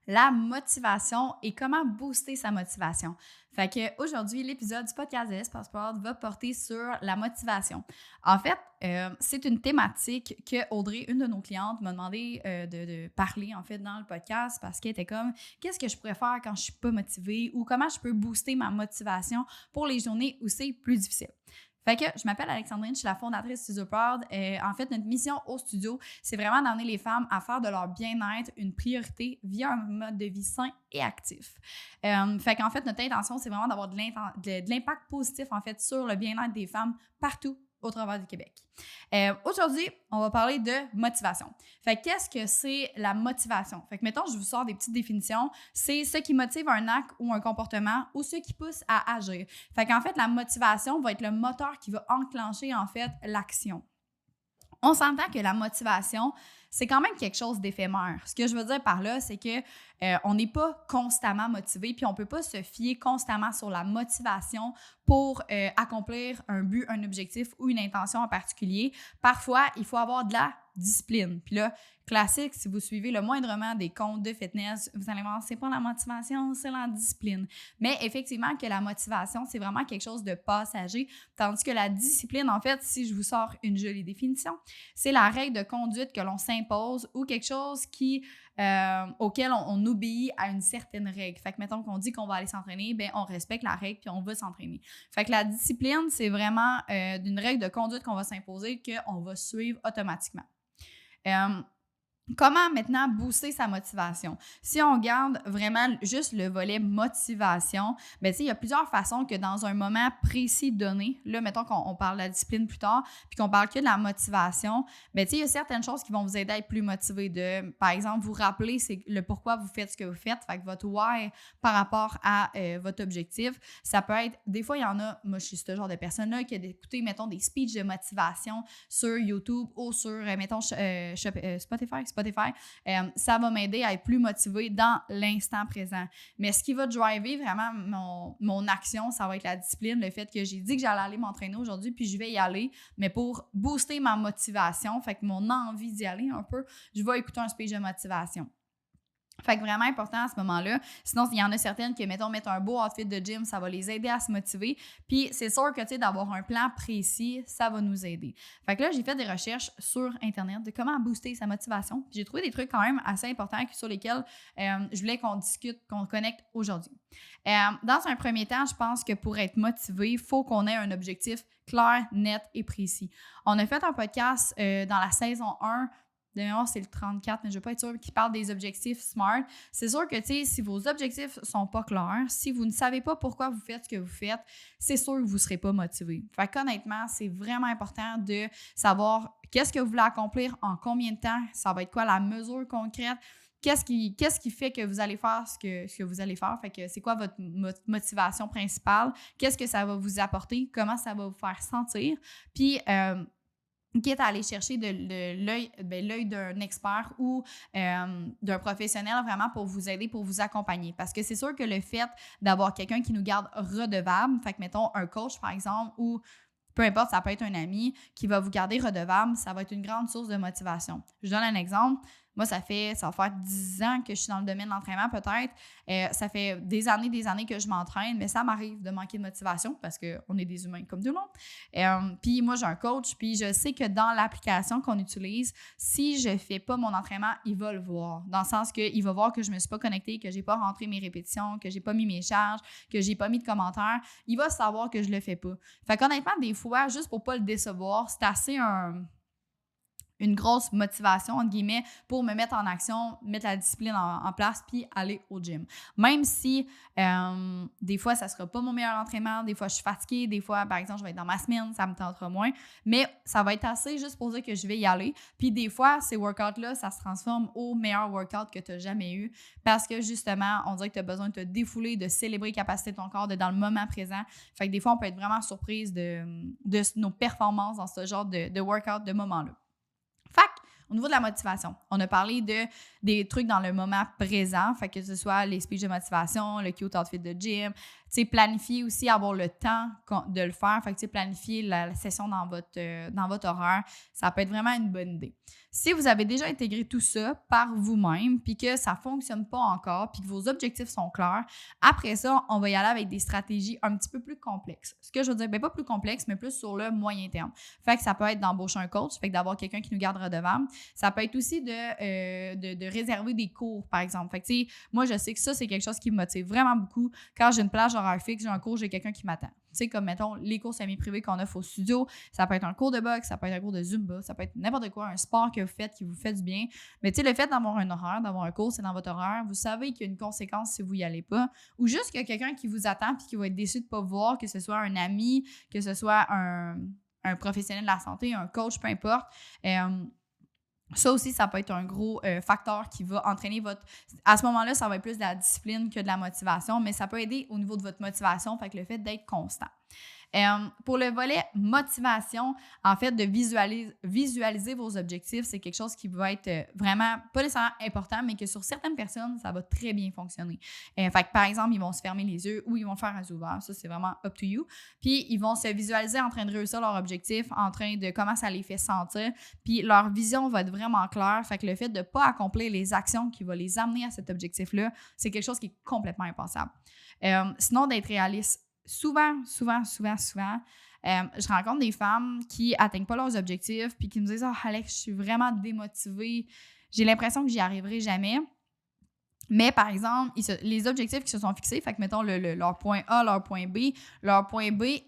la motivation et comment booster sa motivation. Fait que aujourd'hui, l'épisode du podcast de Espace-Sport va porter sur la motivation. En fait, c'est une thématique que Audrey, une de nos clientes, m'a demandé de parler en fait dans le podcast parce qu'elle était comme qu'est-ce que je pourrais faire quand je suis pas motivée ou comment je peux booster ma motivation pour les journées où c'est plus difficile. Fait que je m'appelle Alexandrine, je suis la fondatrice de StudioPod. En fait, notre mission au studio, c'est vraiment d'amener les femmes à faire de leur bien-être une priorité via un mode de vie sain et actif. Fait qu'en fait, notre intention, c'est vraiment d'avoir de l'impact positif en fait sur le bien-être des femmes partout au travers du Québec. Aujourd'hui, on va parler de motivation. Fait que qu'est-ce que c'est la motivation? Fait que mettons, je vous sors des petites définitions. C'est ce qui motive un acte ou un comportement ou ce qui pousse à agir. Fait qu'en fait, la motivation va être le moteur qui va enclencher en fait l'action. On s'entend que la motivation, c'est quand même quelque chose d'éphémère. Ce que je veux dire par là, c'est que on n'est pas constamment motivé, puis on peut pas se fier constamment sur la motivation pour accomplir un but, un objectif ou une intention en particulier. Parfois, il faut avoir de la discipline. Puis là, classique, si vous suivez le moindrement des comptes de fitness, vous allez voir, c'est pas la motivation, c'est la discipline. Mais effectivement, que la motivation, c'est vraiment quelque chose de passager, tandis que la discipline, en fait, si je vous sors une jolie définition, c'est la règle de conduite que l'on s'impose ou quelque chose auquel on obéit à une certaine règle. Fait que mettons qu'on dit qu'on va aller s'entraîner, ben on respecte la règle puis on va s'entraîner. Fait que la discipline, c'est vraiment d'une règle de conduite qu'on va s'imposer qu'on va suivre automatiquement. Comment maintenant booster sa motivation? Si on regarde vraiment juste le volet motivation, bien, il y a plusieurs façons que dans un moment précis donné, là, mettons qu'on parle de la discipline plus tard, puis qu'on parle que de la motivation, bien, il y a certaines choses qui vont vous aider à être plus motivé. Par exemple, vous rappeler c'est le pourquoi vous faites ce que vous faites, fait que votre why par rapport à votre objectif, ça peut être, des fois, il y en a, moi, je suis ce genre de personne-là qui a d'écouter, mettons, des speeches de motivation sur YouTube ou sur, mettons, Spotify, ça va m'aider à être plus motivée dans l'instant présent. Mais ce qui va driver vraiment mon action, ça va être la discipline, le fait que j'ai dit que j'allais aller m'entraîner aujourd'hui, puis je vais y aller, mais pour booster ma motivation, fait que mon envie d'y aller un peu, je vais écouter un speech de motivation. Fait que vraiment important à ce moment-là. Sinon, il y en a certaines qui, mettons, mettre un beau outfit de gym, ça va les aider à se motiver. Puis c'est sûr que, d'avoir un plan précis, ça va nous aider. Fait que là, j'ai fait des recherches sur Internet de comment booster sa motivation. Puis j'ai trouvé des trucs quand même assez importants sur lesquels je voulais qu'on discute, qu'on connecte aujourd'hui. Dans un premier temps, je pense que pour être motivé, il faut qu'on ait un objectif clair, net et précis. On a fait un podcast dans la saison 1, de mémoire, c'est le 34, mais je ne veux pas être sûre, qui parle des objectifs SMART. C'est sûr que, si vos objectifs ne sont pas clairs, si vous ne savez pas pourquoi vous faites ce que vous faites, c'est sûr que vous ne serez pas motivé. Fait qu'honnêtement, c'est vraiment important de savoir qu'est-ce que vous voulez accomplir, en combien de temps, ça va être quoi la mesure concrète, qu'est-ce qui fait que vous allez faire ce que vous allez faire, fait que c'est quoi votre motivation principale, qu'est-ce que ça va vous apporter, comment ça va vous faire sentir, puis quitte à aller chercher l'œil d'un expert ou d'un professionnel vraiment pour vous aider, pour vous accompagner. Parce que c'est sûr que le fait d'avoir quelqu'un qui nous garde redevable, fait que mettons un coach par exemple ou peu importe, ça peut être un ami qui va vous garder redevable, ça va être une grande source de motivation. Je donne un exemple. Moi, ça va faire 10 ans que je suis dans le domaine de l'entraînement peut-être. Ça fait des années que je m'entraîne, mais ça m'arrive de manquer de motivation parce qu'on est des humains comme tout le monde. Puis moi, j'ai un coach, puis je sais que dans l'application qu'on utilise, si je ne fais pas mon entraînement, il va le voir. Dans le sens qu'il va voir que je ne me suis pas connectée, que je n'ai pas rentré mes répétitions, que je n'ai pas mis mes charges, que je n'ai pas mis de commentaires. Il va savoir que je ne le fais pas. Fait qu'honnêtement, des fois, juste pour ne pas le décevoir, c'est assez une grosse motivation, entre guillemets, pour me mettre en action, mettre la discipline en place, puis aller au gym. Même si, des fois, ça ne sera pas mon meilleur entraînement, des fois, je suis fatiguée, des fois, par exemple, je vais être dans ma semaine, ça me tentera moins, mais ça va être assez juste pour dire que je vais y aller. Puis des fois, ces workouts-là, ça se transforme au meilleur workout que tu as jamais eu parce que, justement, on dirait que tu as besoin de te défouler, de célébrer les capacités de ton corps, d'être dans le moment présent. Fait que des fois, on peut être vraiment surprise de nos performances dans ce genre de workout, de moment-là. Fait au niveau de la motivation, on a parlé des trucs dans le moment présent, fait que ce soit les speeches de motivation, le cute outfit de gym, planifier aussi, avoir le temps de le faire, fait que planifier la session dans votre horaire, ça peut être vraiment une bonne idée. Si vous avez déjà intégré tout ça par vous-même, puis que ça ne fonctionne pas encore, puis que vos objectifs sont clairs, après ça, on va y aller avec des stratégies un petit peu plus complexes. Ce que je veux dire, pas plus complexes, mais plus sur le moyen terme. Fait que ça peut être d'embaucher un coach, fait que d'avoir quelqu'un qui nous garde redevable. Ça peut être aussi de réserver des cours, par exemple. Fait que, tu sais, moi, je sais que ça, c'est quelque chose qui me motive vraiment beaucoup. Quand j'ai une plage horaire fixe, j'ai un cours, j'ai quelqu'un qui m'attend. Tu sais, comme, mettons, les cours semi-privés qu'on offre au studio, ça peut être un cours de boxe, ça peut être un cours de Zumba, ça peut être n'importe quoi, un sport que vous faites qui vous fait du bien. Mais tu sais, le fait d'avoir un horaire, d'avoir un cours, c'est dans votre horaire. Vous savez qu'il y a une conséquence si vous n'y allez pas. Ou juste qu'il y a quelqu'un qui vous attend puis qui va être déçu de ne pas vous voir, que ce soit un ami, que ce soit un professionnel de la santé, un coach, peu importe. Ça aussi, ça peut être un gros facteur qui va entraîner votre... À ce moment-là, ça va être plus de la discipline que de la motivation, mais ça peut aider au niveau de votre motivation, fait que le fait d'être constant. Pour le volet motivation, en fait, de visualiser vos objectifs, c'est quelque chose qui va être vraiment, pas nécessairement important, mais que sur certaines personnes, ça va très bien fonctionner. Fait que, par exemple, ils vont se fermer les yeux ou ils vont faire un ouvert. Ça, c'est vraiment up to you. Puis, ils vont se visualiser en train de réussir leur objectif, en train de comment ça les fait sentir. Puis, leur vision va être vraiment claire. Fait que le fait de ne pas accomplir les actions qui vont les amener à cet objectif-là, c'est quelque chose qui est complètement impensable. Sinon, d'être réaliste. Souvent, je rencontre des femmes qui n'atteignent pas leurs objectifs puis qui me disent « Oh, Alex, je suis vraiment démotivée. J'ai l'impression que j'y arriverai jamais. » Mais par exemple, les objectifs qui se sont fixés, fait que mettons leur point A, leur point B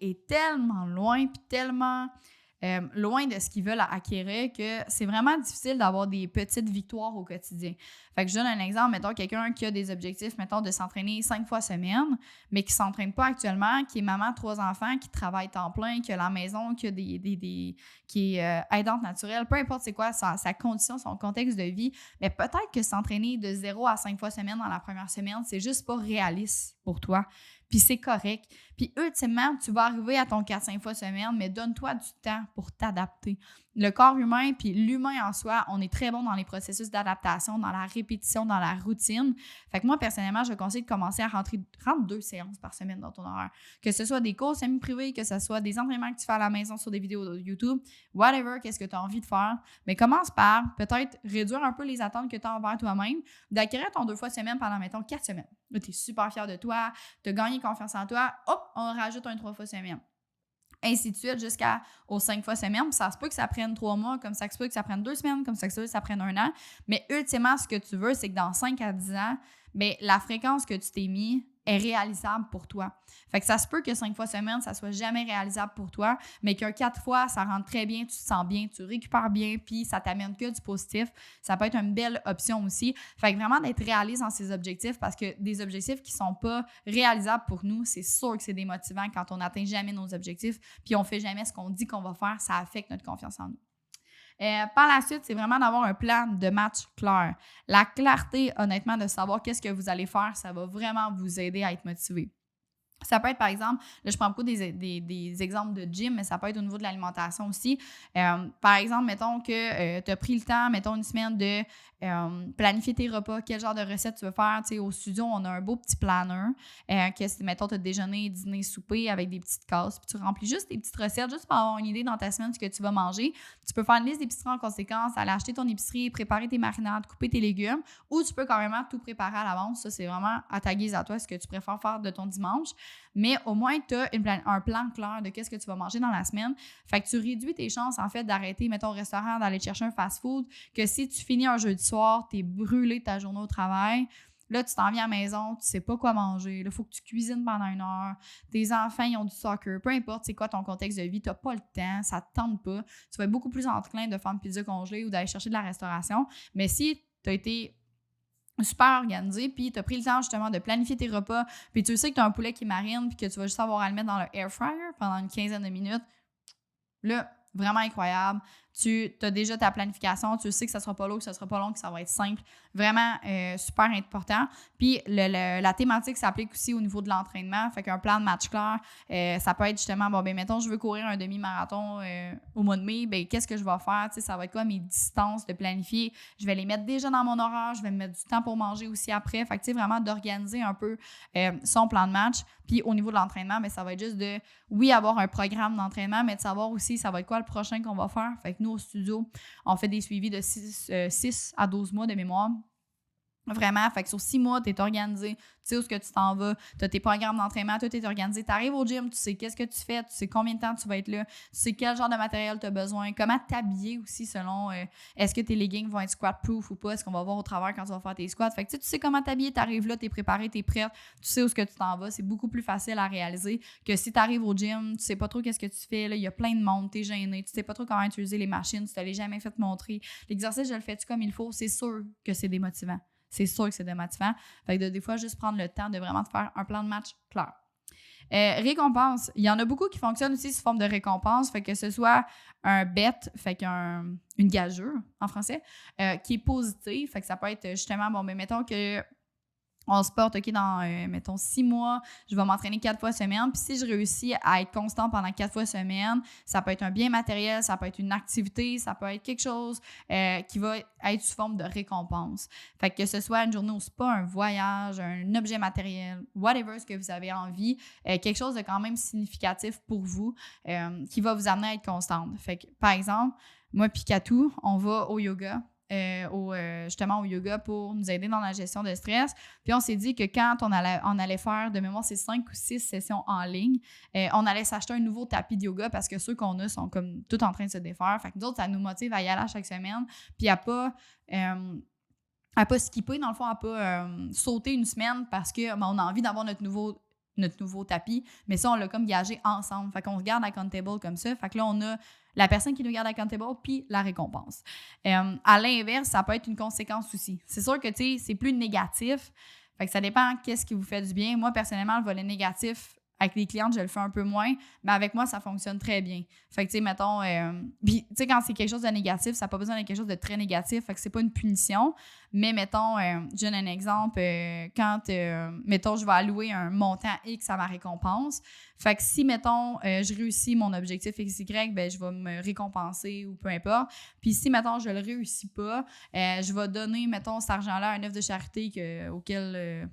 est tellement loin puis tellement... loin de ce qu'ils veulent acquérir, que c'est vraiment difficile d'avoir des petites victoires au quotidien. Fait que je donne un exemple, mettons quelqu'un qui a des objectifs, mettons de s'entraîner 5 fois semaine, mais qui ne s'entraîne pas actuellement, qui est maman de 3 enfants, qui travaille temps plein, qui a la maison, qui a qui est aidante naturelle, peu importe c'est quoi sa condition, son contexte de vie, mais peut-être que s'entraîner de 0 à 5 fois semaine dans la première semaine, c'est juste pas réaliste pour toi. Puis c'est correct. Puis ultimement, tu vas arriver à ton 4-5 fois semaine, mais donne-toi du temps pour t'adapter. Le corps humain puis l'humain en soi, on est très bon dans les processus d'adaptation, dans la répétition, dans la routine. Fait que moi, personnellement, je conseille de commencer à rentrer 2 séances par semaine dans ton horaire. Que ce soit des cours semi-privés, que ce soit des entraînements que tu fais à la maison sur des vidéos de YouTube, whatever, qu'est-ce que tu as envie de faire. Mais commence par peut-être réduire un peu les attentes que tu as envers toi-même, d'acquérir ton 2 fois semaine pendant, mettons, 4 semaines. Là, tu es super fier de toi, tu as gagné confiance en toi, hop, on rajoute un 3 fois semaine. Ainsi de suite jusqu'aux 5 fois semaine. Puis ça se peut que ça prenne 3 mois, comme ça se peut que ça prenne 2 semaines, comme ça se peut que ça prenne 1 an. Mais ultimement, ce que tu veux, c'est que dans 5 à 10 ans, bien, la fréquence que tu t'es mis est réalisable pour toi. Fait que ça se peut que 5 fois semaine, ça soit jamais réalisable pour toi, mais qu'un 4 fois, ça rentre très bien, tu te sens bien, tu récupères bien, puis ça t'amène que du positif. Ça peut être une belle option aussi. Fait que vraiment d'être réaliste dans ces objectifs, parce que des objectifs qui sont pas réalisables pour nous, c'est sûr que c'est démotivant quand on n'atteint jamais nos objectifs, puis on fait jamais ce qu'on dit qu'on va faire, ça affecte notre confiance en nous. Par la suite, c'est vraiment d'avoir un plan de match clair. La clarté, honnêtement, de savoir qu'est-ce que vous allez faire, ça va vraiment vous aider à être motivé. Ça peut être, par exemple, là, je prends beaucoup des exemples de gym, mais ça peut être au niveau de l'alimentation aussi. Par exemple, mettons que tu as pris le temps, mettons une semaine de planifier tes repas, quel genre de recette tu veux faire. Tu sais, au studio, on a un beau petit planner que, mettons, tu as déjeuner, dîner, souper avec des petites cases, puis tu remplis juste tes petites recettes, juste pour avoir une idée dans ta semaine de ce que tu vas manger. Tu peux faire une liste d'épicerie en conséquence, aller acheter ton épicerie, préparer tes marinades, couper tes légumes, ou tu peux carrément tout préparer à l'avance. Ça, c'est vraiment à ta guise à toi, ce que tu préfères faire de ton dimanche. Mais au moins, tu as un plan clair de qu'est-ce que tu vas manger dans la semaine. Fait que tu réduis tes chances, en fait, d'arrêter, mettons, au restaurant, d'aller chercher un fast-food, que si tu finis un jeudi soir, tu es brûlé de ta journée au travail. Là, tu t'en viens à la maison, tu sais pas quoi manger. Là, il faut que tu cuisines pendant 1 heure. Tes enfants, ils ont du soccer. Peu importe c'est quoi ton contexte de vie, tu n'as pas le temps, ça ne te tente pas. Tu vas être beaucoup plus enclin de faire une pizza congelée ou d'aller chercher de la restauration. Mais si tu as été super organisé, puis tu as pris le temps justement de planifier tes repas, puis tu sais que tu as un poulet qui marine, puis que tu vas juste avoir à le mettre dans le air fryer pendant une quinzaine de minutes, là, vraiment incroyable. Tu as déjà ta planification, tu sais que ça ne sera pas long, que ça sera pas long, que ça va être simple. Vraiment super important. Puis la thématique s'applique aussi au niveau de l'entraînement. Fait qu'un plan de match clair, ça peut être justement, bon, ben mettons, je veux courir un demi-marathon au mois de mai, ben qu'est-ce que je vais faire? Tu sais, ça va être quoi mes distances de planifier? Je vais les mettre déjà dans mon horaire, je vais me mettre du temps pour manger aussi après. Fait que tu sais, vraiment d'organiser un peu son plan de match. Puis au niveau de l'entraînement, ben ça va être juste de, oui, avoir un programme d'entraînement, mais de savoir aussi ça va être quoi le prochain qu'on va faire. Fait avec nous au studio. On fait des suivis de 6 à 12 mois de mémoire. Vraiment, fait que sur 6 mois, tu es organisé, tu sais où est-ce que tu t'en vas, tu as tes programmes d'entraînement, tout est organisé. Tu arrives au gym, tu sais qu'est-ce que tu fais, tu sais combien de temps tu vas être là, tu sais quel genre de matériel tu as besoin, comment t'habiller aussi selon est-ce que tes leggings vont être squat-proof ou pas, est-ce qu'on va voir au travers quand tu vas faire tes squats. Fait que tu sais comment t'habiller, tu arrives là, tu es préparé, tu es prête, tu sais où est-ce que tu t'en vas. C'est beaucoup plus facile à réaliser que si tu arrives au gym, tu sais pas trop qu'est-ce que tu fais, là, il y a plein de monde, tu es gêné, tu sais pas trop comment utiliser les machines, tu te l'as jamais fait montrer. L'exercice, je le fais-tu comme il faut, c'est sûr que c'est démotivant. C'est sûr que c'est démotivant. Fait que des fois, juste prendre le temps de vraiment te faire un plan de match clair. Récompense. Il y en a beaucoup qui fonctionnent aussi sous forme de récompense. Fait que ce soit un bet, fait qu'une gageure en français, qui est positif. Fait que ça peut être justement, bon, mais mettons que on se porte, OK, dans, mettons, 6 mois, je vais m'entraîner 4 fois semaine. Puis si je réussis à être constant pendant 4 fois semaine, ça peut être un bien matériel, ça peut être une activité, ça peut être quelque chose qui va être sous forme de récompense. Fait que ce soit une journée au spa, un voyage, un objet matériel, whatever ce que vous avez envie, quelque chose de quand même significatif pour vous qui va vous amener à être constante. Fait que, par exemple, moi puis Katou, on va au yoga. Justement au yoga pour nous aider dans la gestion de stress. Puis on s'est dit que quand on allait faire, de mémoire, c'est 5 ou 6 sessions en ligne, on allait s'acheter un nouveau tapis de yoga parce que ceux qu'on a sont comme tout en train de se défaire. Fait que nous autres, ça nous motive à y aller à chaque semaine. Puis à pas skipper, dans le fond, à pas sauter une semaine parce qu'on a envie d'avoir notre nouveau tapis. Mais ça, on l'a comme gagé ensemble. Fait qu'on se garde accountable comme ça. Fait que là, on a la personne qui nous garde accountable puis la récompense. À l'inverse, ça peut être une conséquence aussi. C'est sûr que, tu sais, c'est plus négatif. Fait que ça dépend qu'est-ce qui vous fait du bien. Moi, personnellement, le volet négatif, avec les clientes, je le fais un peu moins, mais avec moi, ça fonctionne très bien. Fait que, tu sais, mettons, puis, tu sais, quand c'est quelque chose de négatif, ça n'a pas besoin d'être quelque chose de très négatif, fait que c'est pas une punition, mais mettons, je donne un exemple, quand, mettons, je vais allouer un montant X à ma récompense, fait que si, mettons, je réussis mon objectif XY, ben je vais me récompenser ou peu importe, puis si, mettons, je le réussis pas, je vais donner, mettons, cet argent-là à un œuvre de charité auquel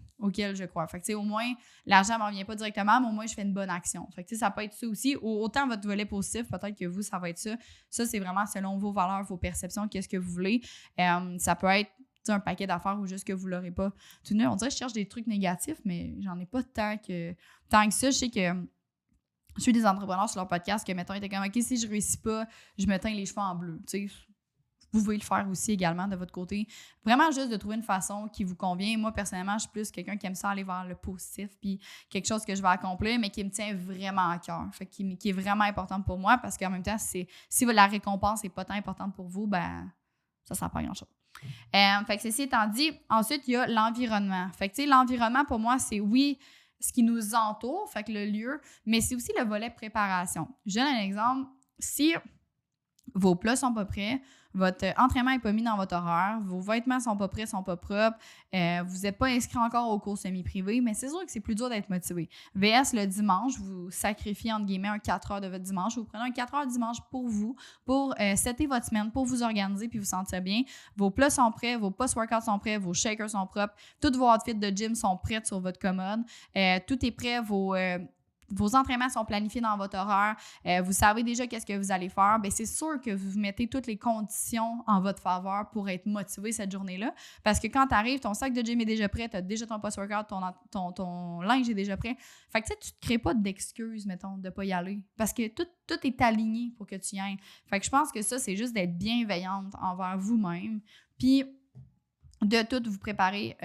je crois. Fait que, tu sais, au moins, l'argent ne m'en vient pas directement, mais au moins, je fais une bonne action. Fait que, tu sais, ça peut être ça aussi. Autant votre volet positif, peut-être que vous, ça va être ça. Ça, c'est vraiment selon vos valeurs, vos perceptions, qu'est-ce que vous voulez. Ça peut être un paquet d'affaires ou juste que vous ne l'aurez pas. On dirait que je cherche des trucs négatifs, mais j'en ai pas tant que ça. Je sais que je suis des entrepreneurs sur leur podcast que, mettons, ils étaient comme, OK, si je réussis pas, je me teins les cheveux en bleu. Tu sais, vous pouvez le faire aussi également de votre côté. Vraiment juste de trouver une façon qui vous convient. Moi, personnellement, je suis plus quelqu'un qui aime ça aller vers le positif puis quelque chose que je vais accomplir, mais qui me tient vraiment à cœur. Fait qui est vraiment importante pour moi parce qu'en même temps, si la récompense n'est pas tant importante pour vous, ben ça ne sert pas à grand-chose. Fait que ceci étant dit, ensuite, il y a l'environnement. Fait que, tu sais, l'environnement, pour moi, c'est oui, ce qui nous entoure, fait que le lieu, mais c'est aussi le volet préparation. Je donne un exemple. Si vos plats sont pas prêts, votre entraînement n'est pas mis dans votre horaire, vos vêtements sont pas prêts, sont pas propres, vous n'êtes pas inscrit encore au cours semi-privé, mais c'est sûr que c'est plus dur d'être motivé. VS, le dimanche, vous sacrifiez, entre guillemets, un 4 heures de votre dimanche. Vous prenez un 4 heures dimanche pour vous, pour setter votre semaine, pour vous organiser puis vous sentir bien. Vos plats sont prêts, vos post-workouts sont prêts, vos shakers sont propres, tous vos outfits de gym sont prêts sur votre commode. Tout est prêt, vos entraînements sont planifiés dans votre horaire, vous savez déjà qu'est-ce que vous allez faire, bien, c'est sûr que vous mettez toutes les conditions en votre faveur pour être motivé cette journée-là. Parce que quand tu arrives, ton sac de gym est déjà prêt, tu as déjà ton post-workout, ton linge est déjà prêt. Fait que tu ne te crées pas d'excuses, mettons, de ne pas y aller. Parce que tout est aligné pour que tu y ailles. Fait que je pense que ça, c'est juste d'être bienveillante envers vous-même. Puis de tout vous préparer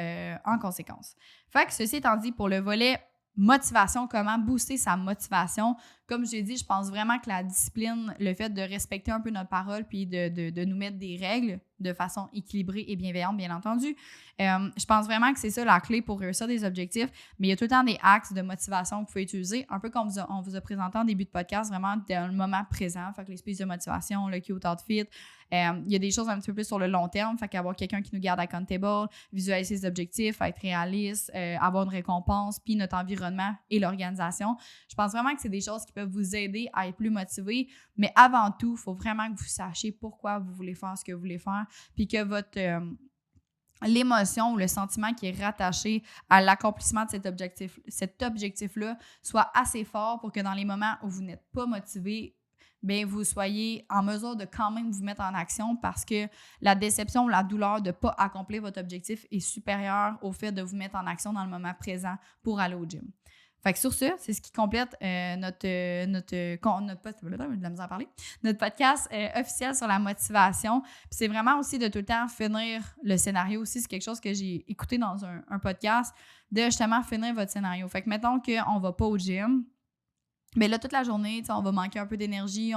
en conséquence. Fait que ceci étant dit, pour le volet motivation, comment booster sa motivation. Comme je l'ai dit, je pense vraiment que la discipline, le fait de respecter un peu notre parole puis de nous mettre des règles de façon équilibrée et bienveillante, bien entendu. Je pense vraiment que c'est ça la clé pour réussir des objectifs, mais il y a tout le temps des axes de motivation que vous pouvez utiliser, un peu comme on vous a présenté en début de podcast, vraiment dans le moment présent, fait que les speeches de motivation, le cute outfit. Il y a des choses un petit peu plus sur le long terme, fait qu'avoir quelqu'un qui nous garde accountable, visualiser ses objectifs, être réaliste, avoir une récompense, puis notre environnement et l'organisation. Je pense vraiment que c'est des choses qui peuvent vous aider à être plus motivé, mais avant tout, il faut vraiment que vous sachiez pourquoi vous voulez faire ce que vous voulez faire, puis que l'émotion ou le sentiment qui est rattaché à l'accomplissement de cet objectif-là soit assez fort pour que dans les moments où vous n'êtes pas motivé, bien, vous soyez en mesure de quand même vous mettre en action parce que la déception ou la douleur de ne pas accomplir votre objectif est supérieure au fait de vous mettre en action dans le moment présent pour aller au gym. Fait que sur ce, c'est ce qui complète notre podcast officiel sur la motivation. Puis c'est vraiment aussi de tout le temps finir le scénario aussi. C'est quelque chose que j'ai écouté dans un podcast, de justement finir votre scénario. Fait que mettons qu'on ne va pas au gym. Mais là, toute la journée, on va manquer un peu d'énergie,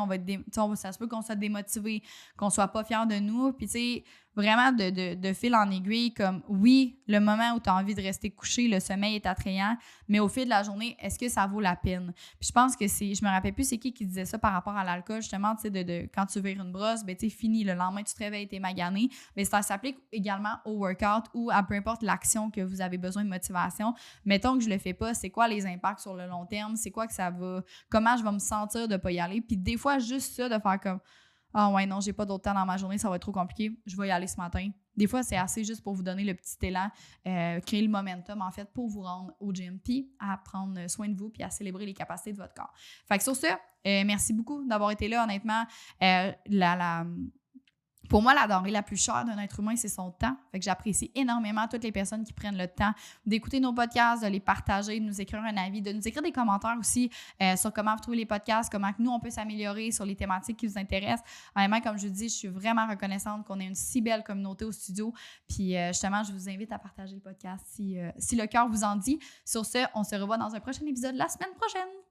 ça se peut qu'on soit démotivé, qu'on soit pas fier de nous. Puis, tu sais, vraiment de fil en aiguille, comme oui, le moment où tu as envie de rester couché, le sommeil est attrayant, mais au fil de la journée, est-ce que ça vaut la peine? Puis je pense que je me rappelle plus c'est qui disait ça par rapport à l'alcool, justement, tu sais, quand tu vires une brosse, ben tu sais, fini, le lendemain, tu te réveilles, t'es magané. Mais ça s'applique également au workout ou à peu importe l'action que vous avez besoin de motivation. Mettons que je le fais pas, c'est quoi les impacts sur le long terme? C'est quoi que ça va... Comment je vais me sentir de pas y aller? Puis des fois, juste ça, de faire comme ah ouais, non, j'ai pas d'autre temps dans ma journée, ça va être trop compliqué, je vais y aller ce matin. Des fois, c'est assez juste pour vous donner le petit élan, créer le momentum, en fait, pour vous rendre au gym, puis à prendre soin de vous, puis à célébrer les capacités de votre corps. Fait que sur ce, merci beaucoup d'avoir été là, honnêtement. Pour moi, la denrée la plus chère d'un être humain, c'est son temps. Fait que j'apprécie énormément toutes les personnes qui prennent le temps d'écouter nos podcasts, de les partager, de nous écrire un avis, de nous écrire des commentaires aussi sur comment vous trouvez les podcasts, comment nous, on peut s'améliorer sur les thématiques qui vous intéressent. Honnêtement, comme je vous dis, je suis vraiment reconnaissante qu'on ait une si belle communauté au studio. Puis justement, je vous invite à partager le podcast si le cœur vous en dit. Sur ce, on se revoit dans un prochain épisode la semaine prochaine.